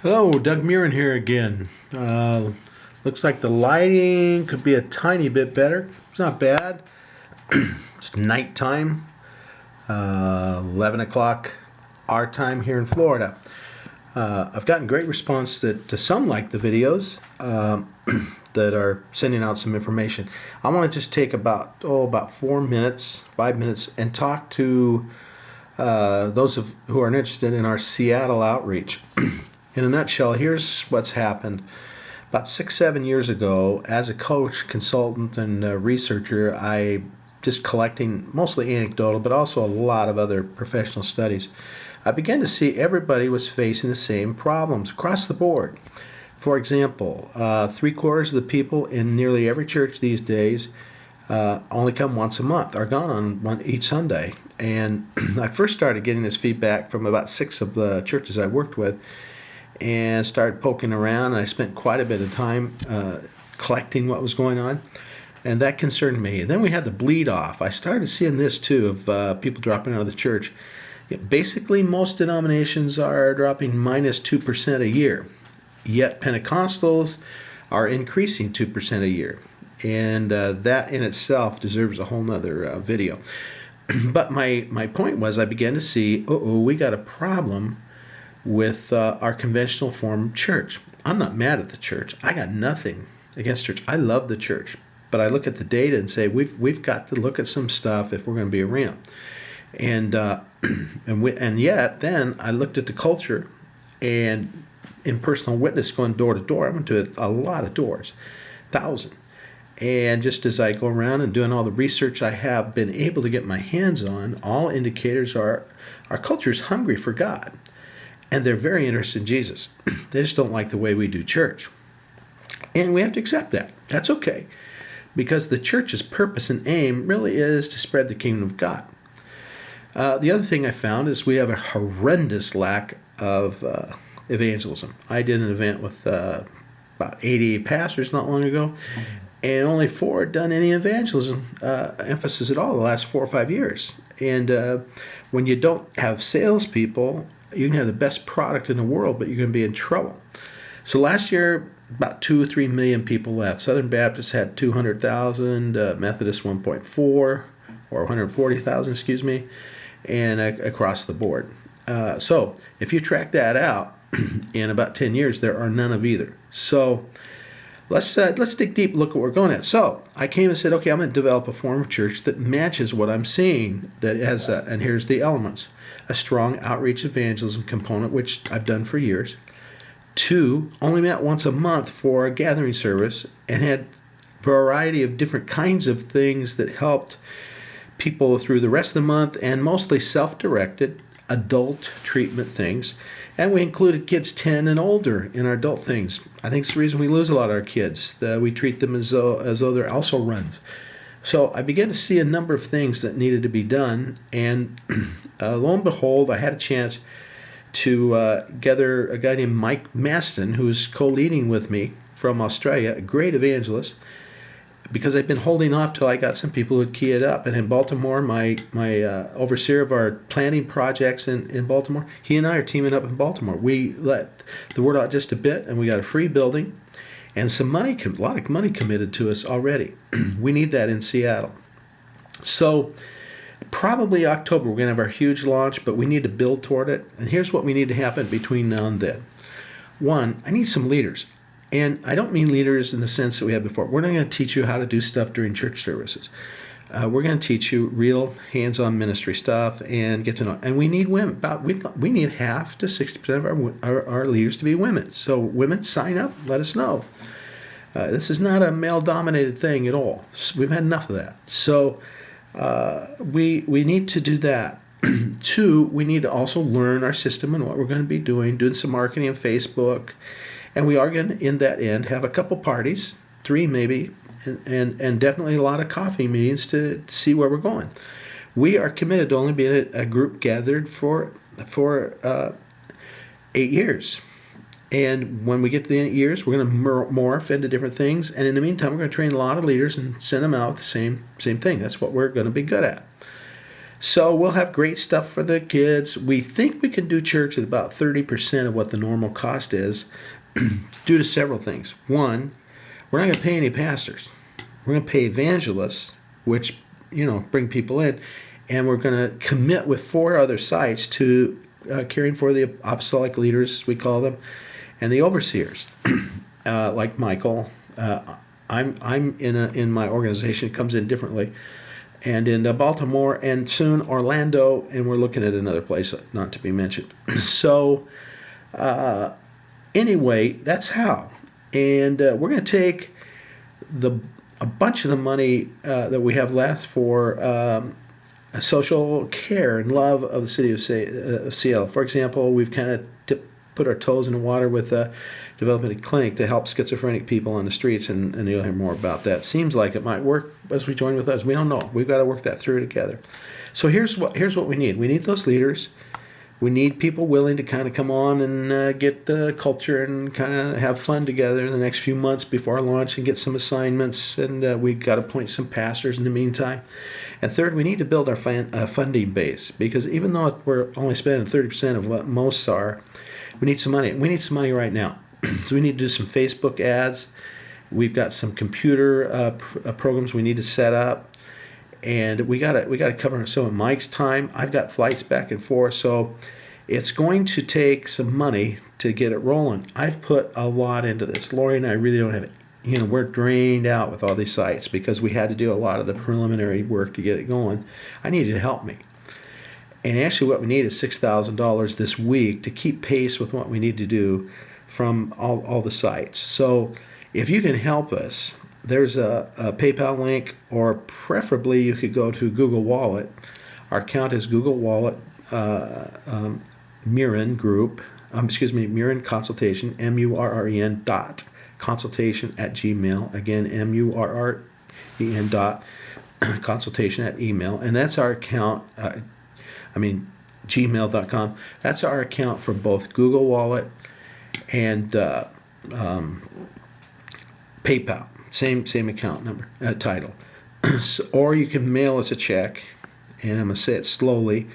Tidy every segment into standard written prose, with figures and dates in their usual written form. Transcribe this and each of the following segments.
Hello, Doug Murin here again. Looks like the lighting could be a tiny bit better. It's not bad. It's nighttime, 11 o'clock our time here in Florida. I've gotten great response to some like the videos that are sending out some information. I want to just take about 4 minutes, 5 minutes, and talk to who are interested in our Seattle outreach. In a nutshell, here's what's happened. About 6, 7 years ago, as a coach, consultant, and researcher, I just collecting mostly anecdotal, but also a lot of other professional studies. I began to see everybody was facing the same problems across the board. For example, 3/4 of the people in nearly every church these days only come once a month, are gone on each Sunday. And I first started getting this feedback from about 6 of the churches I worked with, and started poking around. And I spent quite a bit of time collecting what was going on, and that concerned me. And then we had the bleed off. I started seeing this too, of people dropping out of the church. Basically, most denominations are dropping -2% a year, yet Pentecostals are increasing 2% a year. And that in itself deserves a whole nother video. But my point was, I began to see, we got a problem with our conventional form church. I'm not mad at the church. I got nothing against church. I love the church. But I look at the data and say, we've got to look at some stuff if we're going to be around. And and yet then I looked at the culture, and in personal witness, going door to door, I went to a lot of doors, 1,000. And just as I go around and doing all the research I have been able to get my hands on, all indicators are our culture is hungry for God. And they're very interested in Jesus. They just don't like the way we do church. And we have to accept that. That's okay. Because the church's purpose and aim really is to spread the kingdom of God. The other thing I found is we have a horrendous lack of evangelism. I did an event with about 80 pastors not long ago, and only 4 had done any evangelism emphasis at all the last 4 or 5 years. And when you don't have salespeople, you can have the best product in the world, but you're going to be in trouble. So last year, about 2 or 3 million people left. Southern Baptists had 200,000, Methodist 1.4, or 140,000, excuse me, and across the board. So if you track that out, in about 10 years, there are none of either. So let's dig deep, look at what we're going at. So I came and said, okay, I'm going to develop a form of church that matches what I'm seeing, that has, and here's the elements: a strong outreach evangelism component, which I've done for years. 2, only met once a month for a gathering service, and had a variety of different kinds of things that helped people through the rest of the month, and mostly self-directed adult treatment things. And we included kids 10 and older in our adult things. I think it's the reason we lose a lot of our kids. We treat them as though they're also runs. So I began to see a number of things that needed to be done, and lo and behold, I had a chance to gather a guy named Mike Maston, who's co-leading with me from Australia, a great evangelist, because I've been holding off till I got some people who'd key it up. And in Baltimore, my overseer of our planning projects in Baltimore, he and I are teaming up in Baltimore. We let the word out just a bit, and we got a free building and some money, a lot of money committed to us already. We need that in Seattle. So probably October, we're going to have our huge launch, but we need to build toward it. And here's what we need to happen between now and then. 1, I need some leaders. And I don't mean leaders in the sense that we had before. We're not going to teach you how to do stuff during church services. We're going to teach you real hands-on ministry stuff and get to know. And we need women. We need half to 60% of our leaders to be women. So women, sign up. Let us know. This is not a male-dominated thing at all. We've had enough of that. So we need to do that. 2, we need to also learn our system and what we're going to be doing some marketing on Facebook. And we are going to, in that end, have a couple parties, 3 maybe, and definitely a lot of coffee meetings to see where we're going. We are committed to only being a group gathered for 8 years. And when we get to the 8 years, we're going to morph into different things. And in the meantime, we're going to train a lot of leaders and send them out with the same thing. That's what we're going to be good at. So we'll have great stuff for the kids. We think we can do church at about 30% of what the normal cost is due to several things. One, we're not going to pay any pastors. We're going to pay evangelists, which, bring people in. And we're going to commit with 4 other sites to caring for the apostolic leaders, we call them, and the overseers, like Michael. I'm in my organization. It comes in differently. And in Baltimore, and soon Orlando, and we're looking at another place not to be mentioned. So anyway, that's how. And we're going to take a bunch of the money that we have left for social care and love of the city of Seattle. For example, we've kind of put our toes in the water with developing a clinic to help schizophrenic people on the streets, and you'll hear more about that. Seems like it might work as we join with us. We don't know. We've got to work that through together. So here's what we need. We need those leaders. We need people willing to kind of come on and get the culture and kind of have fun together in the next few months before our launch and get some assignments. And we've got to appoint some pastors in the meantime. And third, we need to build our funding base, because even though we're only spending 30% of what most are, we need some money. We need some money right now. So we need to do some Facebook ads. We've got some computer programs we need to set up, and we got to cover some of Mike's time. I've got flights back and forth, so it's going to take some money to get it rolling. I've put a lot into this. Lori and I really don't have it. We're drained out with all these sites because we had to do a lot of the preliminary work to get it going. I needed to help me. And actually what we need is $6,000 this week to keep pace with what we need to do from all the sites. So if you can help us, there's a PayPal link, or preferably you could go to Google Wallet. Our account is Google Wallet, Murren Group, Murren Consultation, MURREN dot consultation at Gmail. Again, MURREN dot consultation at email. And that's our account, gmail.com. That's our account for both Google Wallet and PayPal. Same account number, title. Or you can mail us a check, and I'm going to say it slowly.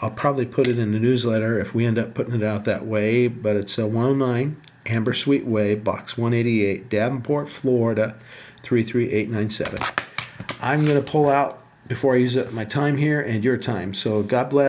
I'll probably put it in the newsletter if we end up putting it out that way, but it's 109 Amber Sweet Way, Box 188, Davenport, Florida, 33897. I'm going to pull out before I use up my time here and your time. So God bless.